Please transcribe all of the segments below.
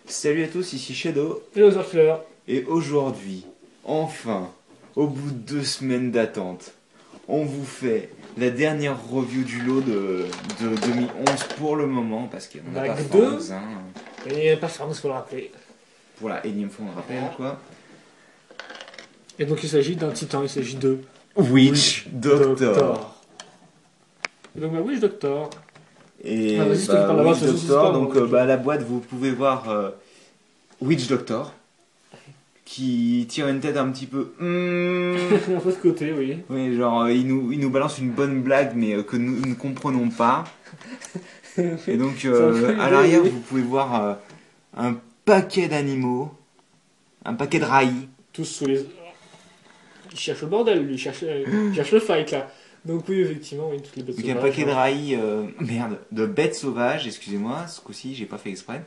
Salut à tous, ici Shadow. Et aux fleurs. Et aujourd'hui, enfin, au bout de 2 semaines d'attente, on vous fait la dernière review du lot de 2011 pour le moment, parce qu'on n'a pas Vague Fangs, 2. hein, Et pas Fangs, faut le rappeler. pour la énième fois on rappelle quoi. Et donc il s'agit d'un titan, il s'agit de Witch Doctor. Et donc Witch Doctor. Et Ah, vas-y, c'est toi qui parles là-bas, Witch ça, c'est Doctor, pas donc moi, à la boîte vous pouvez voir Witch Doctor qui tire une tête un petit peu Un peu de côté, oui. oui, genre il nous balance une bonne blague mais que nous ne comprenons pas. Et donc à l'arrière vous pouvez voir un paquet d'animaux, un paquet de rails. Tous sous les. Il cherche le bordel, lui, il cherche le fight là. Donc oui, effectivement, oui, toutes les bêtes Donc il y a un sauvages. paquet de rails, de bêtes sauvages, excusez-moi, ce coup-ci j'ai pas fait exprès,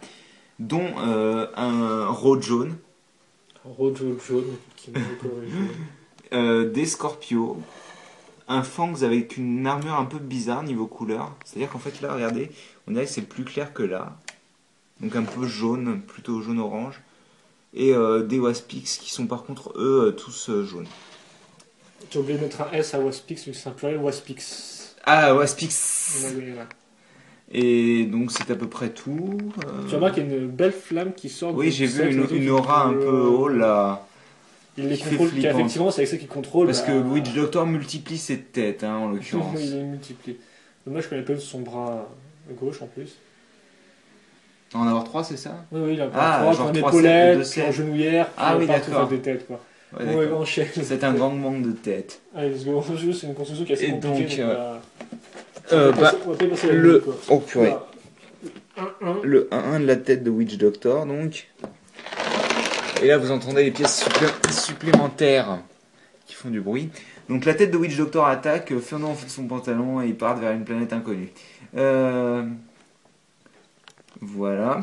dont un rod jaune, Un rojo jaune, effectivement, le coloré jaune. des scorpions, un fangs avec une armure un peu bizarre niveau couleur. C'est-à-dire qu'en fait là, regardez, on dirait que c'est plus clair que là. Donc un peu jaune, plutôt jaune-orange. Et des waspix qui sont par contre eux tous jaunes. J'ai oublié de mettre un S à Waspix, vu que c'est un pluriel Waspix. Ah, waspix. Voilà. Et donc c'est à peu près tout. Tu remarques qu'il y a une belle flamme qui sort Oui, du j'ai set, vu une aura un peu haut là. Il les qui fait contrôle, flippant. effectivement, c'est avec ça qu'il contrôle. Parce que Witch Doctor multiplie ses têtes, hein, en l'occurrence. Il est multiplié. Dommage je connais pas son bras gauche en plus. En avoir 3, c'est ça? Oui, il a Ah, pas genre un trois épaulette, sets, puis deux un sets. genouillère, Ah oui, partout d'accord. faire des têtes quoi. Ouais, Ouais, d'accord. enchaîne. C'est un grand manque de têtes. Allez, let's go. C'est une construction qui est assez Et compliquée. donc, On va pas y passer la le... nuit, quoi. Oh purée. Voilà. 1-1. Le 1-1 de la tête de Witch Doctor, donc. Et là, vous entendez les pièces supplémentaires qui font du bruit. Donc la tête de Witch Doctor attaque, Fernand enfoule son pantalon et ils partent vers une planète inconnue. Voilà.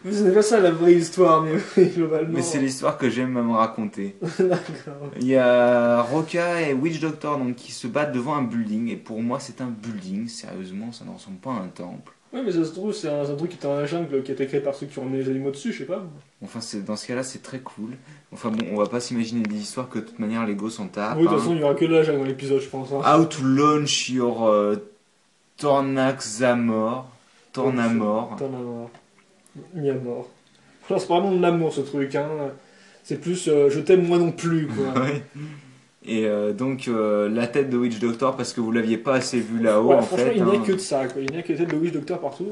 Mais ce n'est pas ça la vraie histoire, mais oui, globalement. Mais c'est l'histoire que j'aime me raconter. D'accord. Il y a Roca et Witch Doctor donc, qui se battent devant un building. Et pour moi, c'est un building. Sérieusement, ça ne ressemble pas à un temple. Ouais, mais ça se trouve, c'est un truc qui était dans la jungle, qui a été créé par ceux qui ont mis les animaux dessus, je sais pas. Enfin, dans ce cas-là, c'est très cool. Enfin bon, on va pas s'imaginer des histoires que de toute manière, Lego s'en tape. Oui, de toute façon, il y aura que de la jungle dans l'épisode, je pense. Hein. How to launch your Tornaxamor. Tornamor. Tornamor. Mis à mort. Alors, c'est pas vraiment de l'amour ce truc, hein. C'est plus je t'aime moi non plus, quoi. Ouais. Et donc la tête de Witch Doctor, parce que vous l'aviez pas assez vu là-haut Ouais, en franchement, fait. il n'y a que de ça, quoi. Il n'y a que des têtes de Witch Doctor partout.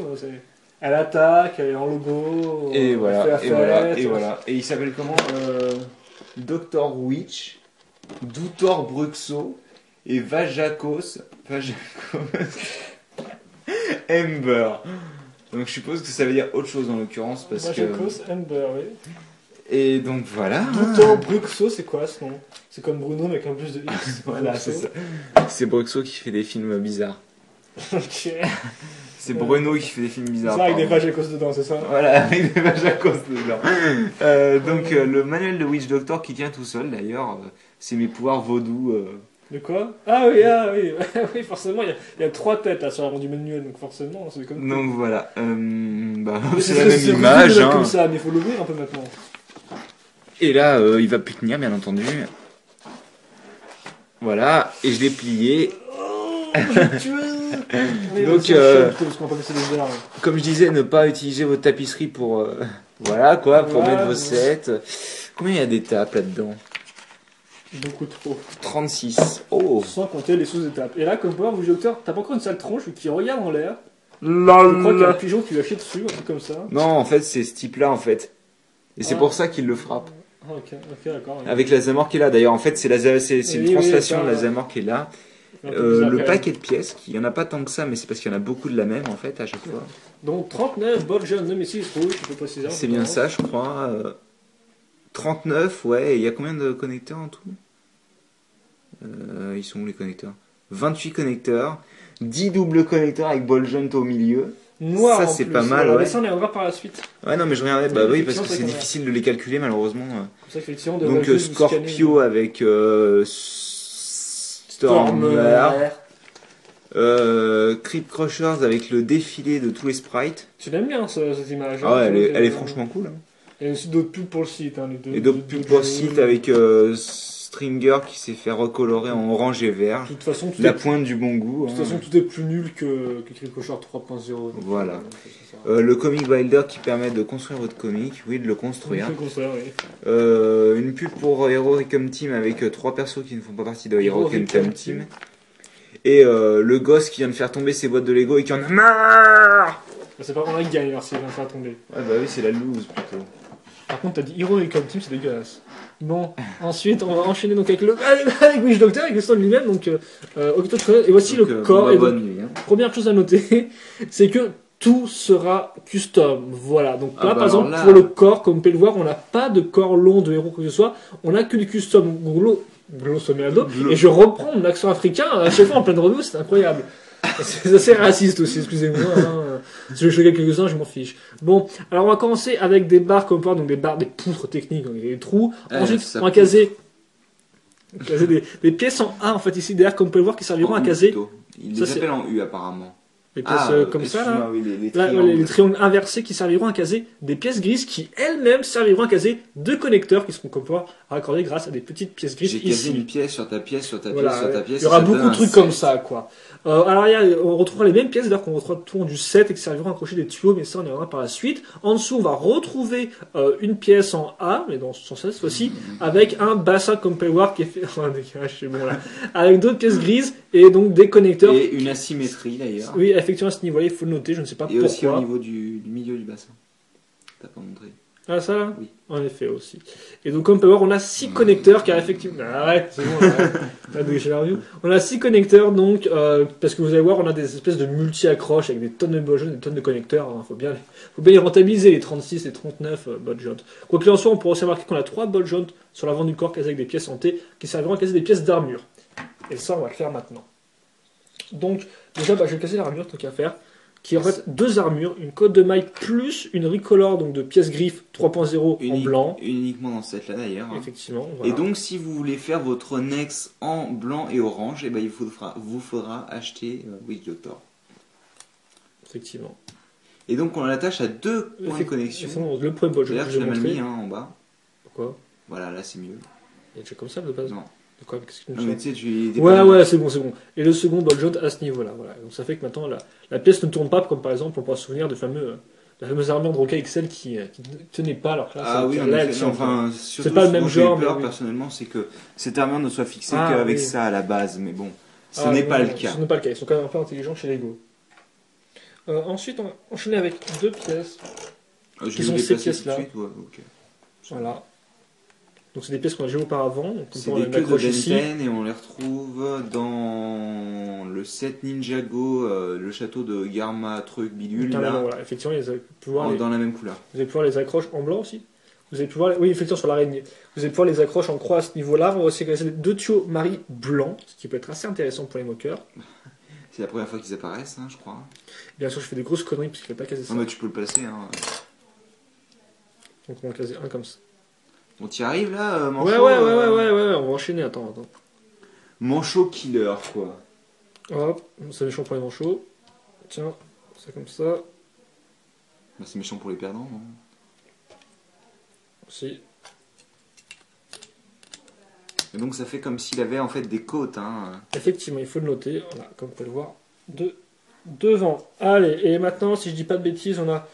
Elle attaque, elle est en logo. Et elle voilà, fait la et voilà, fête. et voilà. Et il s'appelle comment Doctor Witch, Doutor Bruxo et Vajakos. Ember. Donc je suppose que ça veut dire autre chose en l'occurrence parce Vajakos, Ember, oui. Et donc voilà. Doutor Bruxo, c'est quoi ce nom? C'est comme Bruno, mais avec un plus de X. Voilà, Bruxo. c'est ça. C'est Bruxo qui fait des films bizarres. Ok. C'est Bruno qui fait des films bizarres. Ça avec des pardon. Vajakos dedans, c'est ça? Voilà, avec des Vajakos dedans. Donc le manuel de Witch Doctor qui tient tout seul d'ailleurs, c'est mes pouvoirs vaudous. De quoi? Ah oui, oui, forcément, il y a 3 têtes là, sur l'avant du manuel, donc forcément, c'est comme. Donc voilà, bah, Mais c'est la même ridicule image. de Hein. comme ça, mais il faut l'ouvrir un peu maintenant. Et là, il va plus tenir, bien entendu. Voilà, et je l'ai plié. Donc, parce qu'on va pas laisser les heures. comme je disais, ne pas utiliser vos tapisseries pour, voilà quoi, pour Voilà, mettre vos ouais. sets. Combien il y a d'étapes là-dedans? Beaucoup trop. 36. Oh. Sans compter les sous-étapes. Et là, comme pour vous, docteur, t'as pas encore une sale tronche qui regarde en l'air. Je crois qu'il y a un pigeon qui lui a chié dessus, un truc comme ça. Non, en fait, c'est ce type-là, en fait. Et c'est Ah. pour ça qu'il le frappe. Ah, ok, d'accord. Oui. Avec la Zamor qui est là. D'ailleurs, en fait, c'est une Oui, translation oui, de la ça, Zamor qui est là. Un peu bizarre, Le quand paquet de pièces, il n'y en a pas tant que ça, mais c'est parce qu'il y en a beaucoup de la même, en fait, à chaque fois. même. Donc 39, Bolger, Nemesis, rouge, je peux préciser. C'est bien ça, je crois. 39, ouais. Et il y a combien de connecteurs en tout? Ils sont où les connecteurs? 28 connecteurs. 10 doubles connecteurs avec Bolgent au milieu. Noir, Ça, en c'est plus. pas mal, Voilà, ouais. mais ça, on les reverra par la suite. Ouais, non, mais je regardais, bah Oui, oui, parce que effectivement, c'est c'est difficile de les calculer, malheureusement. Comme ça, effectivement, on Donc devrait juste Scorpio avec Stormer. Creep Crushers avec le défilé de tous les sprites. Tu l'aimes bien cette image. Ah ouais, elle est franchement cool. Hein. Il y a aussi d'autres pubs pour le site. Hein, et d'autres pubs pour le site avec Stringer qui s'est fait recolorer en orange et vert. De toute façon, la pointe du bon goût. De toute façon, tout est plus nul que Creep Crushers 3.0. Voilà. Le comic builder qui permet de construire votre comic, oui, de le construire. Oui. Une pub pour Heroicum Team avec 3 persos qui ne font pas partie de Heroicum Team. Et le gosse qui vient de faire tomber ses boîtes de Lego et qui en a marre. C'est pas vraiment qui gagne alors s'il vient de faire tomber. Ouais, bah oui, c'est la loose plutôt. Par contre, t'as dit Heroicum Team, c'est dégueulasse. Bon, ensuite, on va enchaîner donc avec Witch Doctor, avec le son lui-même. Donc, et voici donc, le corps. Et donc, première chose à noter, c'est que tout sera custom. Voilà. Donc là, par exemple, pour le corps, comme vous pouvez le voir, on n'a pas de corps long de héros que ce soit. On a que du custom grosso modo. Et je reprends mon accent africain à chaque fois en pleine revue, c'est incroyable. C'est assez raciste aussi, excusez-moi. Hein. Si je choquais quelques-uns, je m'en fiche. Bon, alors on va commencer avec des barres comme ça, donc des barres, des poutres techniques, donc des trous. Ensuite, on va caser des pièces en A, en fait, ici, derrière, comme vous pouvez le voir, qui serviront à caser. Ils les appellent en U, apparemment. Les pièces comme ça, là. Oui, les triangles inversés qui serviront à caser des pièces grises qui elles-mêmes serviront à caser deux connecteurs qui seront comme ça raccordés grâce à des petites pièces grises. J'ai casé une pièce sur ta pièce, sur ta pièce, voilà, sur ta pièce. Il y aura beaucoup de trucs comme ça, quoi. Alors, on retrouvera les mêmes pièces, d'ailleurs, qu'on retrouvera tout en du 7 et qui serviront à accrocher des tuyaux, mais ça, on y reviendra par la suite. En dessous, on va retrouver une pièce en A, mais dans ce sens-là, cette fois-ci, avec un bassin comme Paywar qui est fait. C'est bon, là. Avec d'autres pièces grises et donc des connecteurs. Et une asymétrie, d'ailleurs. Oui, effectivement, à ce niveau-là, il faut le noter, je ne sais pas pourquoi. Et aussi au niveau du milieu du bassin. T'as pas montré. Ah, ça là? Oui. En effet, aussi. Et donc, comme Power, on a 6 connecteurs, car effectivement. Arrête, c'est bon, arrête. On a 6 connecteurs, donc, parce que vous allez voir, on a des espèces de multi-accroches avec des tonnes de bolts, des tonnes de connecteurs. Hein, faut bien les rentabiliser, les 36 et 39 bolts joints. Quoi qu'il en soit, on pourra aussi remarquer qu'on a 3 bolts joints sur l'avant du corps casés avec des pièces en T qui serviront à caser des pièces d'armure. Et ça, on va le faire maintenant. Donc, déjà, je vais casser l'armure, tant qu'à faire. Qui est en fait 2 armures, une cote de maille plus une recolor donc de pièces griffes 3.0 en blanc. Uniquement dans cette là d'ailleurs. Effectivement. Voilà. Et donc si vous voulez faire votre Nex en blanc et orange, et ben vous faudra acheter Witch Doctor. Effectivement. Et donc on l'attache à 2 points de connexion. Le premier bol, je l'ai mal mis en bas. Pourquoi? Voilà, là c'est mieux. Il y a déjà comme ça de base. Non. Quoi, qu'est-ce que mais tu sais, ouais, c'est bon. Et le second ball joint à ce niveau-là. Voilà. Donc ça fait que maintenant la pièce ne tourne pas, comme par exemple on pourra se souvenir de la fameuse armure de Roca XL qui ne tenait pas. Alors là, c'est pas le même genre. J'ai peur personnellement, c'est que cette armure ne soit fixée qu'avec ça à la base, mais bon, ce n'est pas le cas. Ce n'est pas le cas. Ils sont quand même un peu intelligents chez Lego. Ensuite, on va enchaîner avec 2 pièces. Qui sont ces pièces-là. Voilà. Donc c'est des pièces qu'on a déjà auparavant. C'est des queues de Benten et on les retrouve dans le set Ninjago, le château de Garma truc bidule. Là. Voilà, effectivement, vous avez pu voir dans la même couleur. Vous allez pouvoir les accroches en blanc aussi. Vous allez pouvoir oui, effectivement sur l'araignée. Vous allez pouvoir les accroches en croix à ce niveau-là. On va aussi casser 2 tuyaux Marie blancs, ce qui peut être assez intéressant pour les moqueurs. C'est la première fois qu'ils apparaissent, hein, je crois. Bien sûr, je fais des grosses conneries parce qu'il ne faut pas casser ça. Non, mais tu peux le placer. Hein. Donc on va caser un comme ça. On t'y arrive là, Manchot? Ouais, on va enchaîner, attends. Manchot killer, quoi. Hop, c'est méchant pour les manchots. Tiens, ça comme ça. Bah, c'est méchant pour les perdants, non? Si. Et donc ça fait comme s'il avait en fait des côtes, hein. Effectivement, il faut le noter, voilà, comme vous pouvez le voir, devant. Allez, et maintenant, si je dis pas de bêtises, on a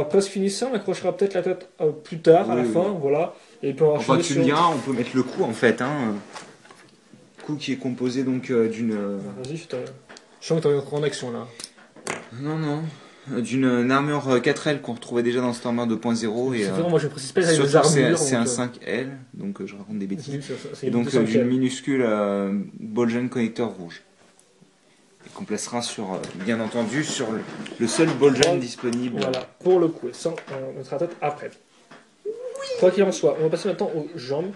presque fini ça, on accrochera peut-être la tête plus tard, à la fin, voilà. Et puis on va enfin, tu me diras, on peut mettre le cou en fait, hein. Cou qui est composé donc d'une... Vas-y, je sens que t'es en action là. Non. D'une armure 4L qu'on retrouvait déjà dans Stormer 2.0 et moi je précise pas les armures. C'est un 5L, donc je raconte des bêtises. Et donc d'une minuscule ball-joint connecteur rouge. Et qu'on placera sur, bien entendu, sur le seul ball-joint disponible. Voilà, pour le coup, ça on mettra tête après. Quoi qu'il en soit, on va passer maintenant aux jambes.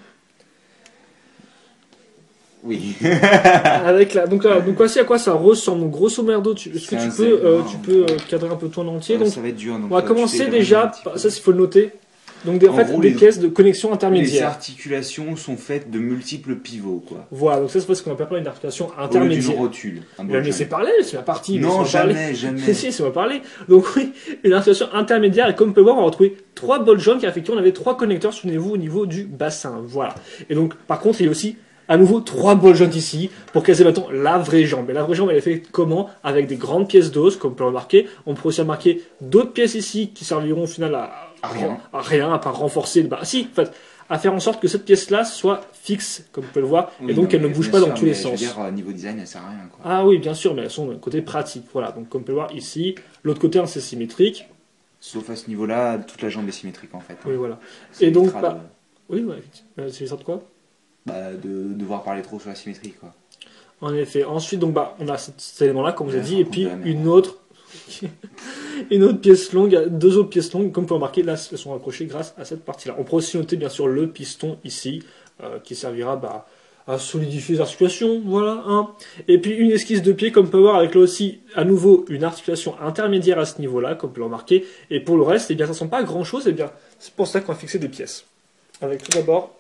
Oui. Avec donc voici à quoi ça ressemble. Donc grosso merdo, est-ce que tu peux cadrer un peu ton entier. Donc ça va être dur. Donc, on va commencer déjà. Ça, il faut le noter. Donc en fait, des pièces de connexion intermédiaire. Les articulations sont faites de multiples pivots, quoi. Voilà, donc ça c'est ce qu'on appelle une articulation intermédiaire. D'une rotule. Mais c'est parler, c'est la partie. Non, jamais. Si, c'est moi parler. Donc oui, une articulation intermédiaire, et comme on peut voir, on va retrouver 3 ball joints, car effectivement on avait 3 connecteurs, souvenez-vous, au niveau du bassin. Voilà. Et donc, par contre, il y a aussi à nouveau 3 ball joints ici pour caser maintenant la vraie jambe. Et la vraie jambe, elle est faite comment? Avec des grandes pièces d'os, comme on peut le remarquer. On peut aussi remarquer d'autres pièces ici qui serviront au final à rien, à part renforcer. Bah si, en fait, à faire en sorte que cette pièce-là soit fixe, comme vous pouvez le voir, et donc elle ne bouge pas dans tous les sens. Je veux dire, niveau design, elle sert à rien, quoi. Ah oui, bien sûr, mais elles sont d'un côté pratique. Voilà, donc comme on peut le voir ici, l'autre côté, c'est symétrique. Sauf à ce niveau-là, toute la jambe est symétrique en fait. Oui, voilà. Et donc, oui, c'est l'histoire de quoi? De devoir parler trop sur la symétrie, quoi. En effet. Ensuite, donc, on a cet élément-là, comme vous avez dit, et puis une autre pièce longue, 2 autres pièces longues, comme vous pouvez remarquer, là, elles sont accrochées grâce à cette partie-là. On pourrait aussi noter, bien sûr, le piston ici, qui servira à solidifier les articulations, voilà. Et puis une esquisse de pied, comme on peut voir, avec là aussi, à nouveau, une articulation intermédiaire à ce niveau-là, comme vous pouvez le remarquer. Et pour le reste, eh bien, ça ne ressemble pas à grand-chose, et bien, c'est pour ça qu'on va fixer des pièces. Avec tout d'abord...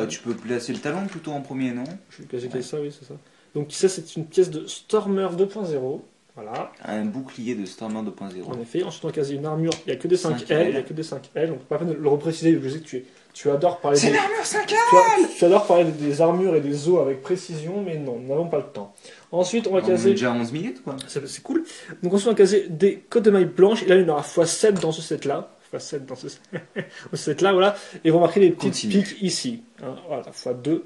tu peux placer le talon plutôt en premier, non? Je vais placer ça, oui, c'est ça. Donc ça, c'est une pièce de Stormer 2.0. Voilà. Un bouclier de Stormer 2.0. En effet. Ensuite, on a caser une armure. Il n'y a que des 5L. Il n'y a que des 5L. Donc, pas la peine de le repréciser. Je sais que tu adores parler c'est l'armure 5L. Tu adores parler des armures et des os avec précision, mais non, nous n'avons pas le temps. Ensuite, on va caser... On est déjà à 11 minutes, quoi. C'est cool. Donc ensuite, on va caser des cotes de mailles blanches. Et là, il y en aura x7 dans ce set-là. x7 dans ce set-là, voilà. Et on va marquer les petites piques ici. Voilà, x2.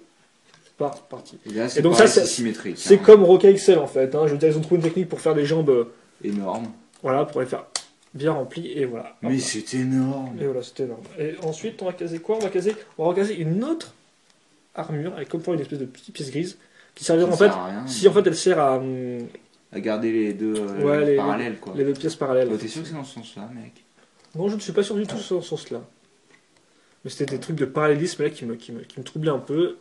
Parti. Et donc ça, c'est symétrique. C'est comme Roca XL en fait. Je veux dire, ils ont trouvé une technique pour faire des jambes énormes. Voilà, pour les faire bien remplies et voilà. Mais c'est énorme. Et voilà, c'est énorme. Et ensuite, on va caser quoi? On va caser une autre armure avec comme pour une espèce de petite pièce grise qui servira en fait. Si en fait elle sert à garder les deux parallèles, quoi. Les deux pièces parallèles. T'es sûr que c'est dans ce sens-là, mec? Non, je ne suis pas sûr du tout dans ce sens-là. Mais c'était des trucs de parallélisme là qui me troublaient un peu.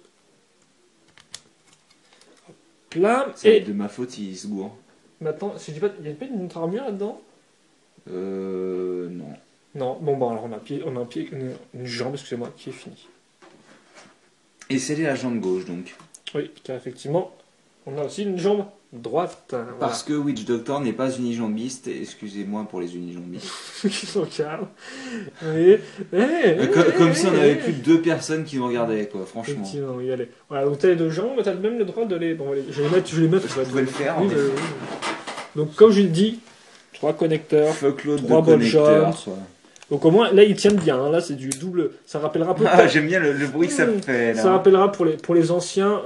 Là, c'est de ma faute, il se gourre. Maintenant, si je dis pas, il y a pas une autre armure là-dedans? Non. Non, bon, alors on a une jambe, excusez-moi, qui est finie. Et c'est la jambe gauche, donc. Oui, car effectivement, on a aussi une jambe droite. Voilà. Parce que Witch Doctor n'est pas unijambiste, excusez-moi pour les unijambistes. Qui sont calmes. Comme si on n'avait plus de 2 personnes qui nous regardaient, quoi, franchement. Effectivement, oui, allez. Voilà, donc t'as les 2 jambes, t'as même le droit de les... Bon, je vais les mettre. Je pouvais le faire, oui, donc, comme je le dis, 3 connecteurs, 3 ball joints. Donc au moins, là, ils tiennent bien. Là, c'est du double... Ça rappellera un peu... j'aime bien le bruit que ça fait, là. Ça rappellera pour les anciens...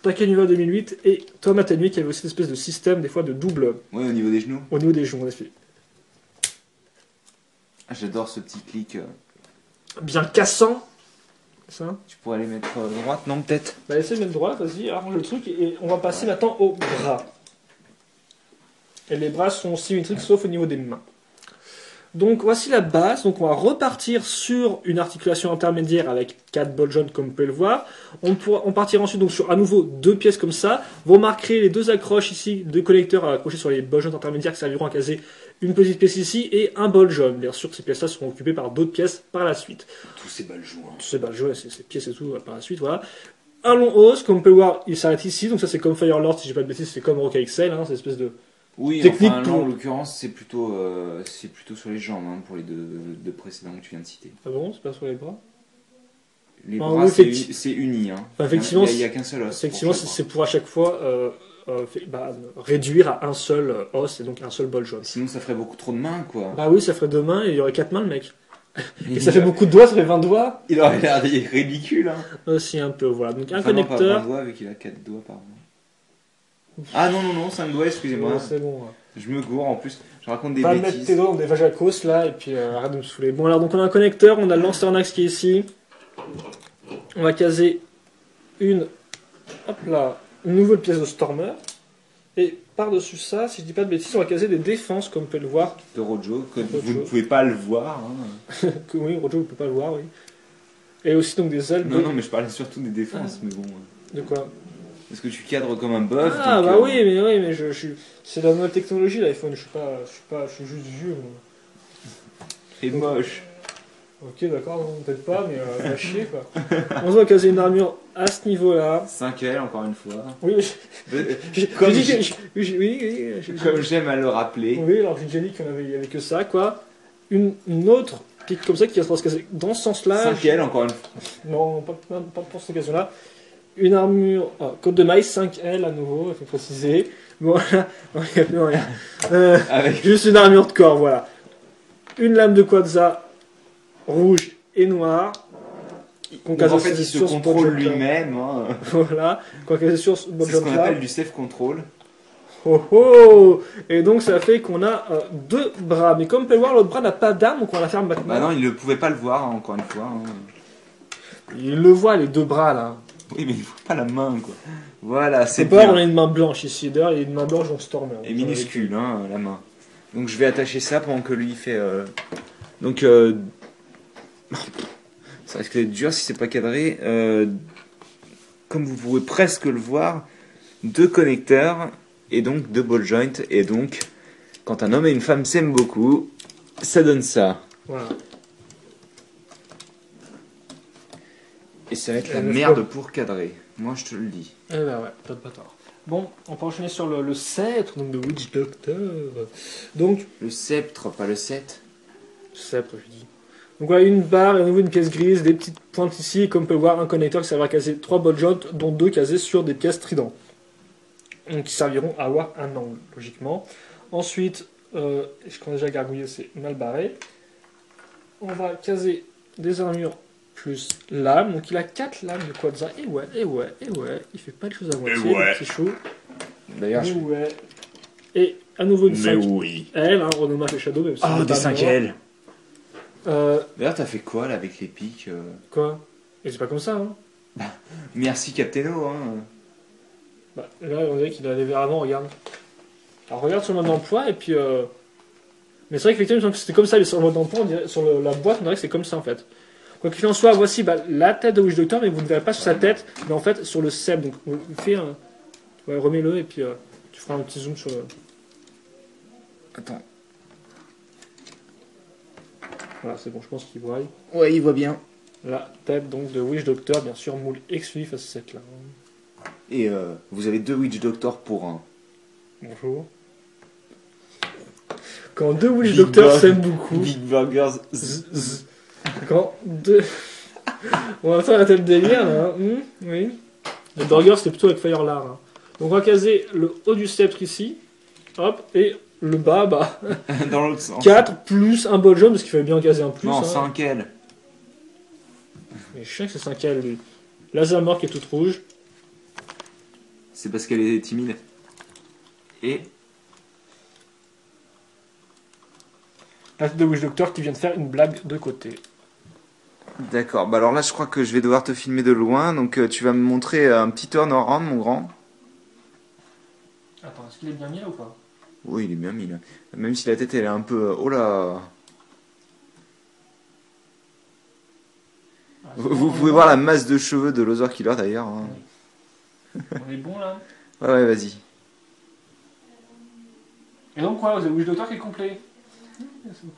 Takenuva 2008 et Tom Atenui qui avait aussi une espèce de système, des fois de double. Oui, au niveau des genoux. Au niveau des genoux, en effet. J'adore ce petit clic. Bien cassant. Ça. Tu pourrais les mettre droite, non, peut-être? Essaye de mettre droite, vas-y, arrange le truc. Et on va passer maintenant aux bras. Et les bras sont symétriques sauf au niveau des mains. Donc voici la base, donc on va repartir sur une articulation intermédiaire avec 4 ball joints comme vous pouvez le voir. On partira ensuite donc sur à nouveau 2 pièces comme ça. Vous remarquerez les 2 accroches ici, 2 connecteurs accrochés sur les ball joints intermédiaires qui serviront à caser une petite pièce ici et un ball joint. Bien sûr ces pièces-là seront occupées par d'autres pièces par la suite. Tous ces ball joints. Tous ces ball joints, ces pièces et tout par la suite, voilà. Un long hausse, comme on peut le voir, il s'arrête ici, donc ça c'est comme Firelord, si j'ai pas de bêtises, c'est comme Roca XL, c'est espèce de... Oui, technique enfin, là, en l'occurrence, c'est plutôt sur les jambes, pour les deux précédents que tu viens de citer. Ah bon, c'est pas sur les bras? Les bras, c'est uni. Enfin, effectivement, il n'y a qu'un seul os. Effectivement, c'est pour à chaque fois réduire à un seul os et donc un seul ball joint. Sinon, ça ferait beaucoup trop de mains, quoi. Bah oui, ça ferait 2 mains et il y aurait 4 mains, le mec. Et ça fait beaucoup de doigts, ça fait 20 doigts. Il aurait l'air ridicule, Aussi un peu, voilà. Donc un enfin, connecteur. Non, pas 20 doigts, vu qu'il a 4 doigts par main. Ah non, 5 doigts, excusez-moi. Ouais, c'est bon. Je me gourre en plus, je raconte des bêtises. Va mettre tes doigts dans des vajacos là et puis arrête de me saouler. Bon, alors donc on a un connecteur, on a le lancernax qui est ici. On va caser une nouvelle pièce de Stormer. Et par-dessus ça, si je dis pas de bêtises, on va caser des défenses comme vous pouvez le voir. De Rojo, que vous ne pouvez pas le voir. Oui, Rojo, vous ne pouvez pas le voir, oui. Et aussi donc des ailes. Non, mais je parlais surtout des défenses, mais bon. De quoi? Parce que tu cadres comme un bœuf. Ah donc, bah oui, mais je suis. C'est la nouvelle technologie l'iPhone. Je suis juste vieux. Moi. Et moche. Ok, d'accord, peut-être pas, mais va chier quoi. On va caser une armure à ce niveau-là. 5L, encore une fois. Oui, Comme oui, j'aime à le rappeler. oui, alors j'ai déjà dit qu'il n'y avait que ça, quoi. Une autre pique comme ça qui va se casser dans ce sens-là. 5L, encore une fois. Non, pas pour cette occasion-là. Une armure, côte de maïs, 5L à nouveau, il faut préciser. Voilà, non, il n'y a plus rien. Juste une armure de corps, voilà. Une lame de quadza rouge et noire. Donc en fait, il se contrôle lui-même. Hein. Voilà, quand c'est sur c'est ce qu'on appelle du self-control. Oh oh. Et donc ça fait qu'on a 2 bras. Mais comme on peut le voir, l'autre bras n'a pas d'arme, donc on va la faire maintenant. Bah non, il ne pouvait pas le voir, hein, encore une fois. Hein. Il le voit, les 2 bras là. Oui, mais il ne voit pas la main, quoi. Voilà, c'est bien. On a une main blanche ici, d'ailleurs, il y a une main blanche dans Stormer. Et minuscule, hein, la main. Donc je vais attacher ça pendant que lui fait... Donc... ça risque d'être dur si c'est pas cadré. Comme vous pouvez presque le voir, 2 connecteurs et donc 2 ball joints. Et donc, quand un homme et une femme s'aiment beaucoup, ça donne ça. Voilà. Et ça va être la merde pour cadrer. Moi, je te le dis. Eh ben ouais, pas de bâtard. Bon, on peut enchaîner sur le sceptre donc de Witch Doctor. Donc, le sceptre, pas le 7. Sceptre, je dis. Donc voilà, une barre et à nouveau une pièce grise, des petites pointes ici, et comme on peut voir, un connecteur qui servira à caser 3 ball joints, dont 2 casés sur des pièces trident. Donc qui serviront à avoir un angle, logiquement. Ensuite, je connais déjà gargouillé, c'est mal barré. On va caser des armures plus lames. Donc il a 4 lames de quadza. Et ouais, il fait pas de choses à moitié, le petit chou. D'ailleurs, ouais. Et à nouveau une 5 oui. L, hein, renommage le Shadow, même si oh, des 5 L. D'ailleurs, t'as fait quoi là avec les pics Quoi? Et c'est pas comme ça, hein. Merci Capteno, hein. Bah, là, on dirait qu'il allait vers avant, regarde. Alors regarde sur le mode d'emploi, et puis... Mais c'est vrai qu'effectivement, c'était comme ça, sur le mode d'emploi, sur la boîte, on dirait que c'est comme ça en fait. Quoi qu'il en soit, voici la tête de Witch Doctor, mais vous ne verrez pas sur sa tête, mais en fait sur le sceptre. Donc on fait un... Ouais, remets-le, et puis tu feras un petit zoom sur le... Attends. Voilà, c'est bon, je pense qu'il voit. Ouais, il voit bien. La tête donc de Witch Doctor, bien sûr, moule exclusif à ce set là. Et vous avez 2 Witch Doctor pour 1. Bonjour. Quand 2 Witch Doctors s'aiment beaucoup. Big Burgers. Quand 2. On va faire la tête délire là. Oui. Le burger c'était plutôt avec Firelar. Hein. Donc on va caser le haut du sceptre ici. Hop. Et le bas, bah. Dans l'autre sens. 4 plus un ball jump parce qu'il fallait bien caser un plus. Non, hein. 5 L. Mais je sais que c'est 5 L lui. Laser Mark est toute rouge. C'est parce qu'elle est timide. Et. La tête de Witch Doctor qui vient de faire une blague de côté. D'accord, bah alors là je crois que je vais devoir te filmer de loin, donc tu vas me montrer un petit turnaround mon grand. Attends, est-ce qu'il est bien mis là ou pas? Oui, il est bien mis là. Même si la tête elle est un peu... Oh là. Vous pouvez voir la masse de cheveux de Loser Killer d'ailleurs. Hein. On est bon là? Ouais, vas-y. Et donc quoi, vous avez Witch Doctor qui est complet?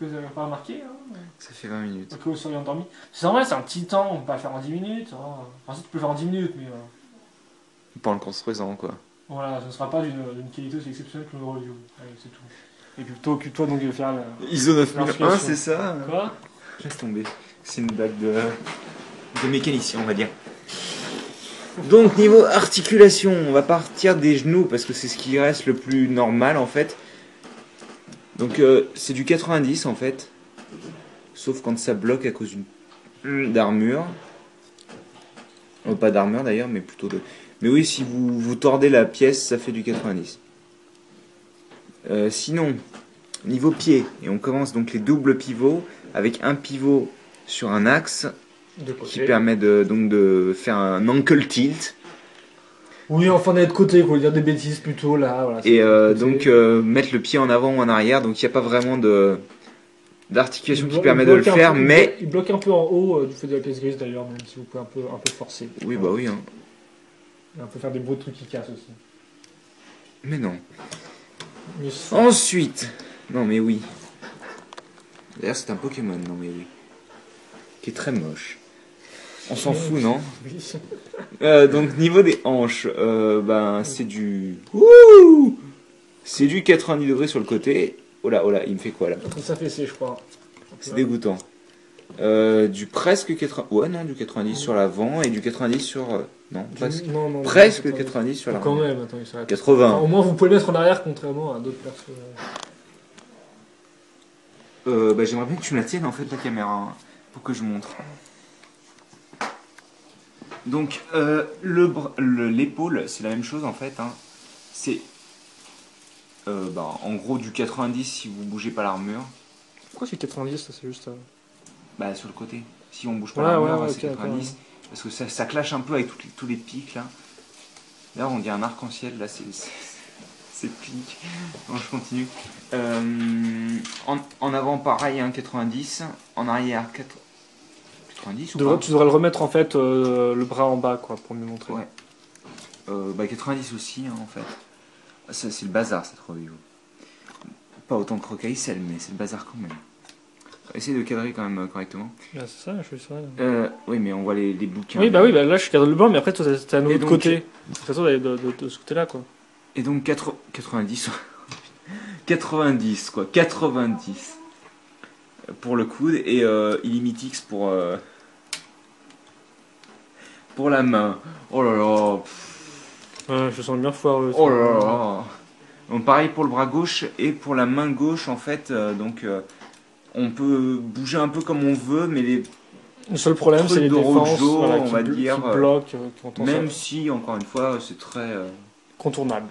Vous n'avez pas remarqué hein. Ça fait 20 minutes. Ok, vous seriez endormi. C'est normal, c'est un petit temps, on peut pas le faire en 10 minutes. Hein. Enfin, si tu peux le faire en 10 minutes, mais... Pas en le construisant quoi. Voilà, ce ne sera pas d'une qualité aussi exceptionnelle que le review. Allez, c'est tout. Et puis plutôt que toi donc de faire la... ISO 9001, c'est ça? Quoi? Laisse tomber. C'est une blague de mécanicien, on va dire. Donc, niveau articulation, on va partir des genoux parce que c'est ce qui reste le plus normal en fait. Donc, c'est du 90 en fait. Sauf quand ça bloque à cause d'armure. Pas d'armure d'ailleurs, mais plutôt de... Mais oui, si vous tordez la pièce, ça fait du 90. Sinon, niveau pied, et on commence donc les doubles pivots avec un pivot sur un axe qui permet donc de faire un ankle tilt. Oui, enfin d'être côté, quoi, dire des bêtises plutôt là. Voilà, et donc mettre le pied en avant ou en arrière, donc il n'y a pas vraiment d'articulation qui permet de le faire, mais... Il bloque un peu en haut du fait de la pièce grise d'ailleurs, même si vous pouvez un peu forcer. Oui, bah oui. Hein. Et on peut faire des beaux trucs qui cassent aussi. Mais non. Mais ensuite, non mais oui. D'ailleurs, c'est un Pokémon, non mais oui. Qui est très moche. On s'en fout, non? Donc, niveau des hanches, ben, c'est du... Ouh, c'est du 90 degrés sur le côté. Oh là, il me fait quoi, là? Ça fait je crois. C'est dégoûtant. Du presque 80... Ouais, non, du 90 sur l'avant et du 90 sur... non, presque. Non, presque 90 sur l'avant. Quand même, attends, il s'arrête. 80. Enfin, au moins, vous pouvez le mettre en arrière, contrairement à d'autres personnes. Bah, j'aimerais bien que tu me la tiennes, en fait, la caméra, hein, pour que je montre. Donc, l'épaule, c'est la même chose, en fait. Hein. C'est... en gros, du 90 si vous bougez pas l'armure. Pourquoi c'est 90, ça, c'est juste... Bah, sur le côté. Si on bouge pas l'armure, c'est okay, 90. Okay. Parce que ça clash un peu avec tous les pics, là. Là, on dit un arc-en-ciel, là, c'est pique. Bon, je continue. En avant, pareil, hein, 90. En arrière, 90 ou pas ? Tu devrais le remettre, en fait, le bras en bas, quoi, pour mieux montrer. Ouais. 90 aussi, hein, en fait. C'est le bazar, cette review. Pas autant que Rocaille-Celle, mais c'est le bazar quand même. Essayez de cadrer quand même correctement. Ah, c'est ça, je fais ça. Oui, mais on voit les bouquins. Oui, bah là je cadre le blanc, mais après, toi, t'es à un autre côté. De toute façon, de ce côté-là, quoi. Et donc, 90. 90, quoi. 90. Pour le coude et Illimitix pour la main. Oh là là. Ouais, je sens bien foireux. Oh là là. Donc, pareil pour le bras gauche et pour la main gauche, en fait. On peut bouger un peu comme on veut, mais le seul problème, c'est les défenses on va dire, qui bloquent. Même si, encore une fois, c'est très... contournable.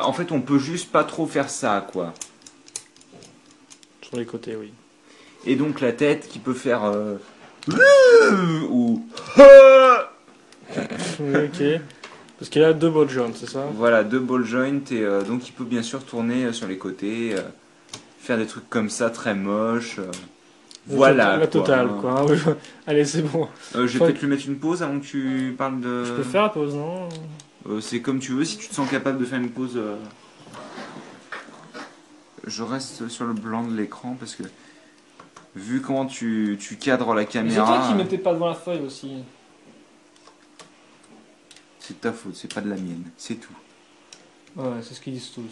En fait, on peut juste pas trop faire ça, quoi. Sur les côtés, oui. Et donc, la tête qui peut faire... ou... Oui, ok. Parce qu'il a 2 ball joints, c'est ça? Voilà, 2 ball joints, et donc il peut bien sûr tourner sur les côtés... faire des trucs comme ça très moches. Voilà. La totale, quoi. Allez, c'est bon. Je vais peut-être lui mettre une pause avant que tu parles de... Je peux faire la pause, non? C'est comme tu veux, si tu te sens capable de faire une pause. Je reste sur le blanc de l'écran parce que vu comment tu cadres la caméra... C'est toi qui mettais pas devant la feuille aussi. C'est ta faute, c'est pas de la mienne, c'est tout. Ouais, c'est ce qu'ils disent tous.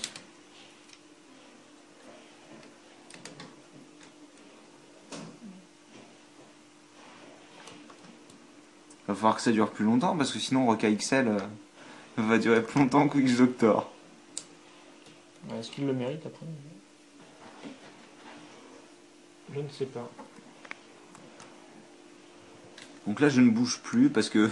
Va falloir que ça dure plus longtemps parce que sinon Roca XL va durer plus longtemps que X Doctor. Est-ce qu'il le mérite après? Je ne sais pas. Donc là je ne bouge plus parce que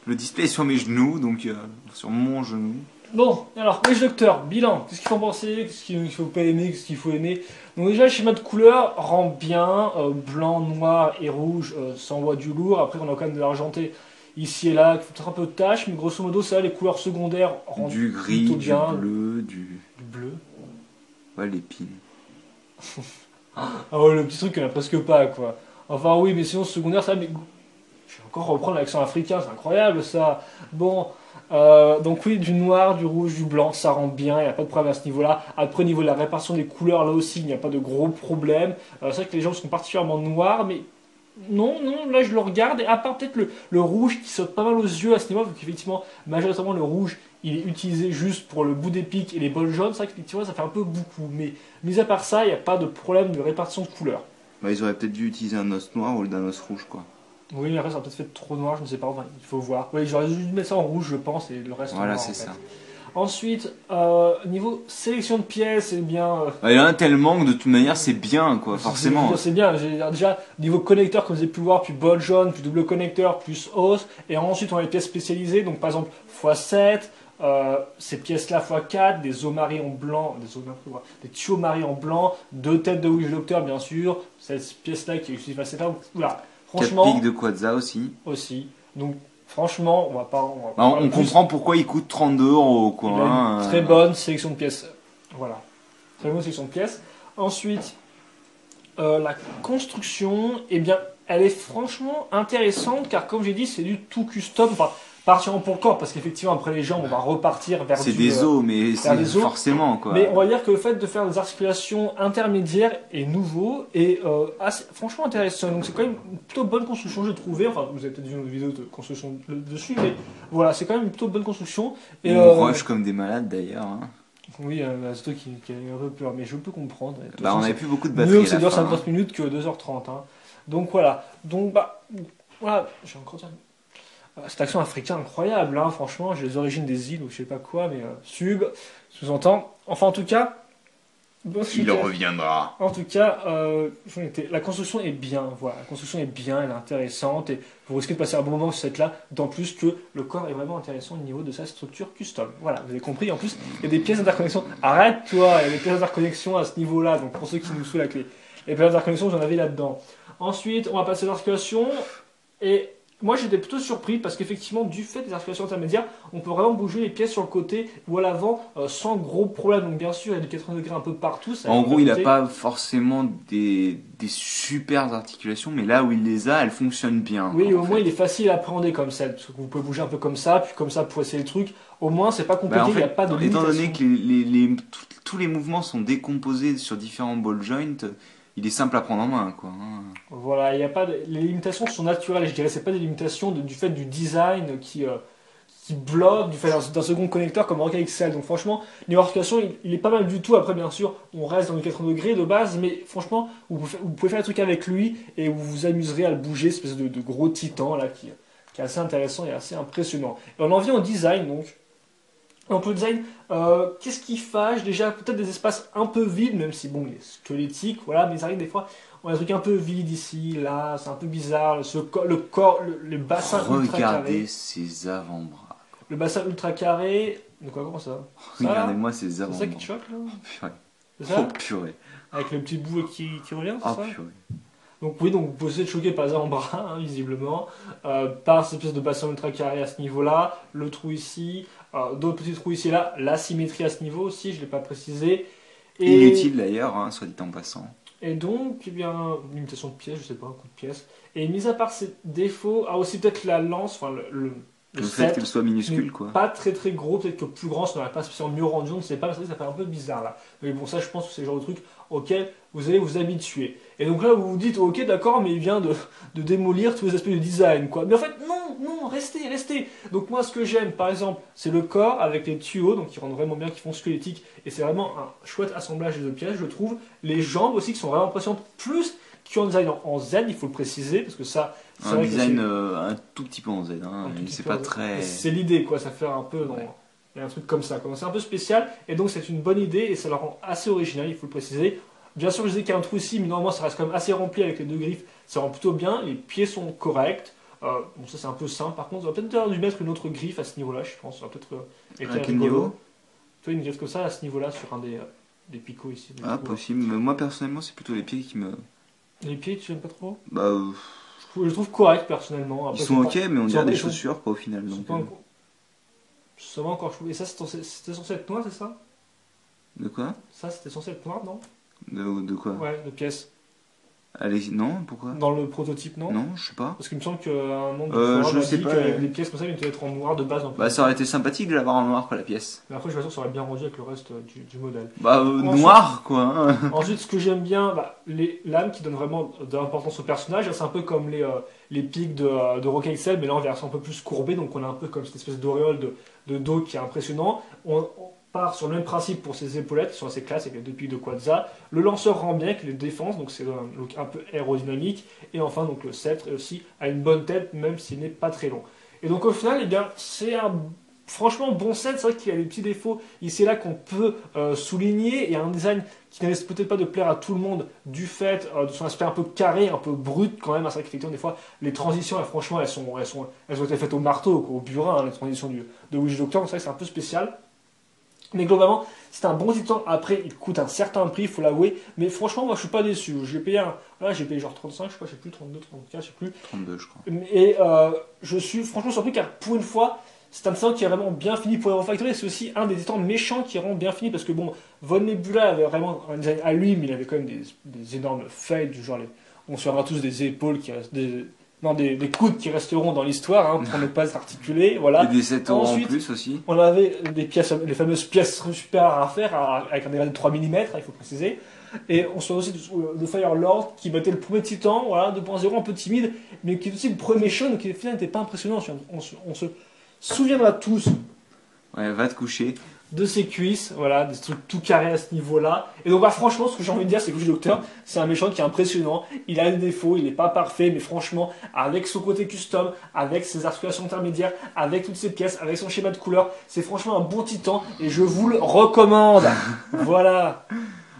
le display est sur mes genoux, donc sur mon genou. Bon, alors, Witch Doctor, bilan, qu'est-ce qu'il faut penser, qu'est-ce qu'il faut pas aimer, qu'est-ce qu'il faut aimer. Donc déjà, le schéma de couleur rend bien, blanc, noir et rouge, ça envoie du lourd. Après, on a quand même de l'argenté ici et là, qui fait peut-être un peu de tâches, mais grosso modo, ça, les couleurs secondaires rendent du gris, plutôt bien. Du bleu, du bleu. Ouais, l'épine. Ah ouais, le petit truc qu'il n'y en a presque pas, quoi. Enfin, oui, mais sinon, secondaire, ça, mais... Je vais encore reprendre l'accent africain, c'est incroyable, ça. Bon... donc oui, du noir, du rouge, du blanc, ça rend bien, il n'y a pas de problème à ce niveau-là. Après, au niveau de la répartition des couleurs, là aussi, il n'y a pas de gros problème. C'est vrai que les gens sont particulièrement noirs, mais non, là je le regarde, et à part peut-être le rouge qui saute pas mal aux yeux à ce niveau, donc effectivement, majoritairement le rouge, il est utilisé juste pour le bout des pics et les bols jaunes, c'est vrai qu'effectivement ça fait un peu beaucoup, mais mis à part ça, il n'y a pas de problème de répartition de couleurs. Bah, ils auraient peut-être dû utiliser un os noir au lieu d'un os rouge, quoi. Oui, mais après, ça a peut-être fait trop noir, je ne sais pas, enfin, il faut voir. Oui, j'aurais dû mettre ça en rouge, je pense, et le reste voilà, noir. Voilà, c'est ça. Ensuite, niveau sélection de pièces, eh bien... il y en a tellement que de toute manière, c'est bien, quoi, forcément. C'est bien, déjà, niveau connecteur, comme vous avez pu le voir, puis ball jaune, puis double connecteur, plus hausse, et ensuite, on a les pièces spécialisées, donc par exemple, x7, ces pièces-là x4, des Omari en blanc, des tuyaux Omari en blanc, 2 têtes de Witch Doctor, bien sûr, cette pièce-là qui est utilisée face à voilà. Franchement, 4 pics de Quadza aussi. Donc, franchement, on va pas on comprend pourquoi il coûte 32 €, quoi. Il a une très bonne sélection de pièces. Voilà. Très bonne sélection de pièces. Ensuite, la construction, eh bien, elle est franchement intéressante car, comme j'ai dit, c'est du tout custom. Enfin, partiellement pour le corps, parce qu'effectivement, après les jambes, on va repartir vers c'est des os, mais c'est forcément, quoi. Mais on va dire que le fait de faire des articulations intermédiaires est nouveau et franchement intéressant. Donc c'est quand même une plutôt bonne construction, j'ai trouvé. Enfin, vous avez peut-être vu une vidéo de construction dessus, mais voilà, c'est quand même une plutôt bonne construction. Et, on rush comme des malades, d'ailleurs. Hein. Oui, c'est toi qui a un peu peur, mais je peux comprendre. Bah, on n'avait plus beaucoup de batterie. Mieux que c'est 50 minutes que 2h30. Hein. Donc voilà. Donc, voilà, j'ai encore dire. Cette action africaine incroyable, hein, franchement, j'ai les origines des îles ou je sais pas quoi, mais sub, sous-entend. Enfin, en tout cas. Il reviendra. En tout cas, la construction est bien, voilà. La construction est bien, elle est intéressante, et vous risquez de passer un bon moment sur cette là, d'autant plus que le corps est vraiment intéressant au niveau de sa structure custom. Voilà, vous avez compris. En plus, il y a des pièces d'interconnexion. Arrête-toi, il y a des pièces d'interconnexion à ce niveau-là, donc pour ceux qui nous saoulent avec les pièces d'interconnexion, j'en avais là-dedans. Ensuite, on va passer à l'articulation, et moi j'étais plutôt surpris parce qu'effectivement, du fait des articulations intermédiaires, on peut vraiment bouger les pièces sur le côté ou à l'avant sans gros problème. Donc bien sûr, il y a du 80 degrés un peu partout. En gros, il n'a pas forcément des super articulations, mais là où il les a, elles fonctionnent bien. Oui, au moins il est facile à appréhender comme ça, parce que vous pouvez bouger un peu comme ça, puis comme ça pour essayer le truc. Au moins, c'est pas compliqué, il n'y a pas de limitation. Étant donné que tous les mouvements sont décomposés sur différents ball joints, il est simple à prendre en main, quoi. Voilà, il y a pas les limitations sont naturelles, je dirais. C'est pas des limitations du fait du design qui bloque, du fait d'un second connecteur comme Roca XL. Donc franchement, niveau articulation, il est pas mal du tout. Après, bien sûr, on reste dans les 80 degrés de base, mais franchement, vous pouvez faire des trucs avec lui et vous vous amuserez à le bouger, espèce de gros titan là qui est assez intéressant et assez impressionnant. Et on en vient au design, donc. Donc le design, qu'est-ce qui fâche? Déjà, peut-être des espaces un peu vides, même si bon, il est squelettique, voilà, mais ça arrive des fois, on a des trucs un peu vides ici, là, c'est un peu bizarre, le corps, le bassin ultra carré. Regardez ses avant-bras. Le bassin ultra carré, de quoi, comment ça? Regardez-moi ses avant-bras. C'est ça qui te choque, là? Oh purée. C'est ça? Oh purée. Avec le petit bout qui revient, c'est ça? Purée. Donc oui, donc vous pouvez être choqué par les avant-bras, hein, visiblement, par cette espèce de bassin ultra carré à ce niveau-là, le trou ici, d'autres petits trous ici et là, la symétrie à ce niveau aussi, je ne l'ai pas précisé. Et inutile d'ailleurs, hein, soit dit en passant. Et donc, eh bien, une limitation de pièces, je sais pas, un coup de pièce. Et mis à part ces défauts, aussi peut-être la lance, enfin le fait qu'elle soit minuscule, quoi. Pas très très gros, peut-être que plus grand, ça n'aurait pas spécialement mieux rendu, on ne sait pas, parce que ça fait un peu bizarre là. Mais bon, ça je pense que c'est le genre de truc auquel vous allez vous habituer. Et donc là, vous vous dites, ok, d'accord, mais il vient de démolir tous les aspects du design, quoi. Mais en fait, non, restez. Donc moi, ce que j'aime, par exemple, c'est le corps avec les tuyaux, donc qui rendent vraiment bien, qui font squelettique, et c'est vraiment un chouette assemblage des deux pièces, je trouve. Les jambes aussi, qui sont vraiment impressionnantes, plus qui ont un design en Z, il faut le préciser, parce que ça... C'est un design un tout petit peu en Z, hein, c'est pas très... C'est l'idée, quoi, ça fait un peu... Ouais. Il y a un truc comme ça, c'est un peu spécial, et donc c'est une bonne idée, et ça le rend assez original, il faut le préciser. Bien sûr, je disais qu'il y a un trou ici, mais normalement ça reste quand même assez rempli avec les deux griffes, ça rend plutôt bien, les pieds sont corrects. Bon, ça c'est un peu simple, par contre, on va peut-être dû mettre une autre griffe à ce niveau-là, je pense, ça va peut-être été rigolo. Tu vois, une griffe comme ça à ce niveau-là, sur un des picots ici. Possible, mais moi personnellement c'est plutôt les pieds qui me... Les pieds, tu n'aimes pas trop? Bah... Je les trouve corrects personnellement. Après, ils sont ok, mais on dirait des chaussures quoi au final. Donc, ça va encore. Et ça, c'était censé être noir, c'est ça? De quoi? Ça, c'était censé être noir, non? De quoi? Ouais, de pièces. Allez, non, pourquoi? Dans le prototype, non? Non, je sais pas. Parce qu'il me semble qu'à un moment je sais pas. Des pièces comme ça, mais devaient être en noir de base. Bah, ça aurait été sympathique de l'avoir en noir, quoi, la pièce. Mais après, je suis sûr que ça aurait bien rendu avec le reste du modèle. Bah, noir, quoi. Hein. Ensuite, ce que j'aime bien, les lames qui donnent vraiment de l'importance au personnage, c'est un peu comme les pics de Roca XL, mais là en version un peu plus courbée, donc on a un peu comme cette espèce d'auréole de dos qui est impressionnant. On part sur le même principe pour ses épaulettes, qui sont assez classes avec les deux pics de Quadza. Le lanceur rend bien avec les défenses, donc c'est un look un peu aérodynamique. Et enfin, donc le sceptre aussi a une bonne tête, même s'il n'est pas très long. Et donc au final, eh bien, c'est un franchement bon set. C'est vrai qu'il y a des petits défauts ici et là qu'on peut souligner. Il y a un design qui ne laisse peut-être pas de plaire à tout le monde du fait de son aspect un peu carré, un peu brut quand même. C'est vrai qu'effectivement, des fois, les transitions, franchement, elles ont été faites au marteau, au burin, hein, les transitions de Witch Doctor. Donc c'est vrai que c'est un peu spécial. Mais globalement, c'est un bon titan. Après, il coûte un certain prix, il faut l'avouer. Mais franchement, moi, je suis pas déçu. J'ai payé j'ai payé genre 35, je sais plus, 32, 34, je sais plus. 32, je crois. Et je suis franchement surpris car pour une fois, c'est un titan qui est vraiment bien fini pour Hero Factory. C'est aussi un des titans méchants qui est vraiment bien fini parce que bon, Von Nebula avait vraiment un design à lui, mais il avait quand même des énormes failles du genre on se verra tous des épaules qui restent Non, des coudes qui resteront dans l'histoire, hein, pour ne pas s'articuler, voilà. Et des 7 euros Ensuite, en plus aussi. On avait des pièces, les fameuses pièces super à faire, avec un dégradé de 3 mm, il faut préciser. Et on se aussi de Firelord, qui battait le premier titan, voilà, 2.0, un peu timide, mais qui est aussi le premier méchant, donc qui finalement n'était pas impressionnant. On se souviendra tous Ouais, va te coucher. de ses cuisses, voilà, des trucs tout carrés à ce niveau-là. Et donc, bah, franchement, ce que j'ai envie de dire, c'est que le Docteur, c'est un méchant qui est impressionnant. Il a des défauts, il n'est pas parfait, mais franchement, avec son côté custom, avec ses articulations intermédiaires, avec toutes ses pièces, avec son schéma de couleur, c'est franchement un bon titan et je vous le recommande. Voilà.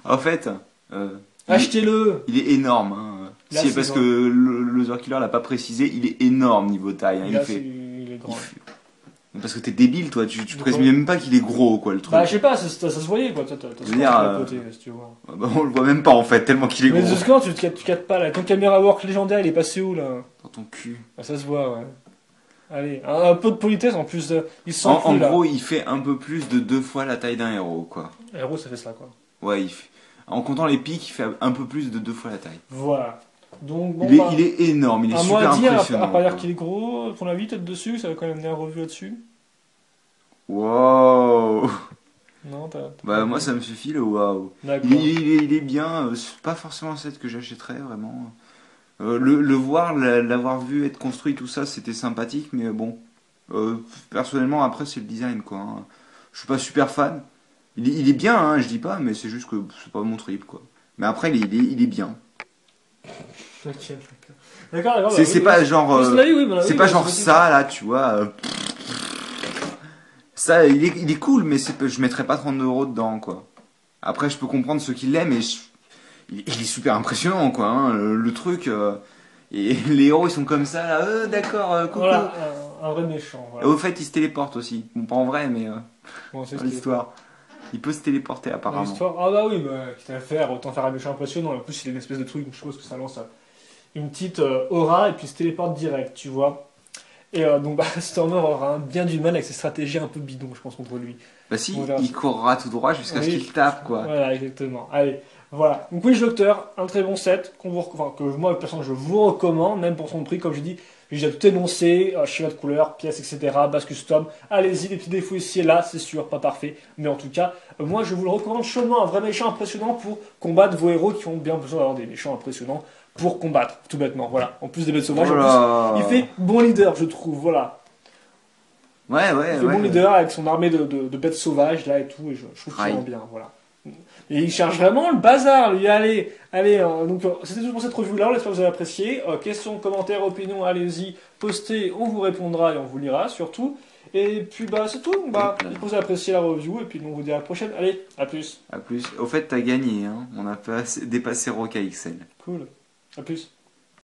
En fait, Achetez-le. il est énorme. Hein. Là, Si, c'est parce grand. que le Loser Killer l'a pas précisé, il est énorme niveau taille. Hein. Là, Il est grand. Parce que t'es débile, toi. Tu présumes même pas qu'il est gros, quoi, le truc. Bah, je sais pas, ça se voyait, quoi. T'as Je veux dire, à côté, si tu vois. bah, on le voit même pas, en fait, tellement qu'il est Mais gros. de secondes, tu captes pas, là. Ton caméra work légendaire, il est passé où, là? Dans ton cul. Ah, ça se voit, ouais. Allez, un peu de politesse, en plus, il se sent En plus, là. gros, il fait un peu plus de 2 fois la taille d'un héros, quoi. Héros, ça fait ça, quoi. Ouais, en comptant les pics, il fait un peu plus de 2 fois la taille. Voilà. Donc, bon, Il est énorme, il est un mot super à dire, impressionnant. à part dire quoi. qu'il est gros, ton avis, peut-être dessus, ça va quand même venir revue là-dessus. Wow. Non, Bah moi ça me suffit le waouh. D'accord. Il est bien, c'est pas forcément un set que j'achèterais vraiment. Le voir, l'avoir vu être construit, tout ça, c'était sympathique, mais bon. Personnellement après c'est le design quoi. Hein. Je suis pas super fan. Il est bien, hein, je dis pas, mais c'est juste que c'est pas mon trip quoi. Mais après il est bien. Ok, d'accord. D'accord, C'est pas genre. C'est pas genre ça là, tu vois. Ça, il est cool, mais je mettrais pas 30 euros dedans, quoi. Après, je peux comprendre ceux qui l'aiment, mais il est super impressionnant, quoi. Hein, le truc. Et les héros, ils sont comme ça, là. D'accord, coucou. Voilà, un vrai méchant. Voilà. Et au fait, il se téléporte aussi. Bon, pas en vrai, mais Bon, c'est dans l'histoire. Il peut se téléporter, apparemment. L'histoire, ah bah oui, bah, quitte à faire, autant faire un méchant impressionnant. En plus, il a une espèce de truc, donc je suppose que ça lance une petite aura et puis il se téléporte direct, tu vois. Et donc, bah, Stormer aura bien du mal avec ses stratégies un peu bidons, je pense, contre lui. Bah si, il courra tout droit jusqu'à ce qu'il tape, quoi. Voilà, exactement. Allez, voilà. Donc, Witch Doctor, un très bon set que moi, personnellement, je vous recommande, même pour son prix, comme j'ai dit. J'ai déjà tout énoncé, schéma de couleur, pièces, etc., base custom. Allez-y, des petits défauts ici et là, c'est sûr, pas parfait. Mais en tout cas, moi je vous le recommande chaudement, un vrai méchant impressionnant pour combattre vos héros qui ont bien besoin d'avoir des méchants impressionnants pour combattre, tout bêtement. Voilà. En plus des bêtes sauvages, en plus, il fait bon leader, je trouve. Voilà. Ouais. Il fait bon leader avec son armée de bêtes sauvages là et tout, et je trouve qu'il rend bien. Voilà. Et il cherche vraiment le bazar, lui. Allez, donc c'était tout pour cette revue-là. On espère que vous avez apprécié. Questions, commentaires, opinions, allez-y, postez, on vous répondra et on vous lira surtout. Et puis bah c'est tout. Bah, j'espère que vous avez apprécié la review et puis on vous dit à la prochaine. Allez, à plus. À plus. Au fait, t'as gagné, hein. On a dépassé Roca XL. Cool. À plus.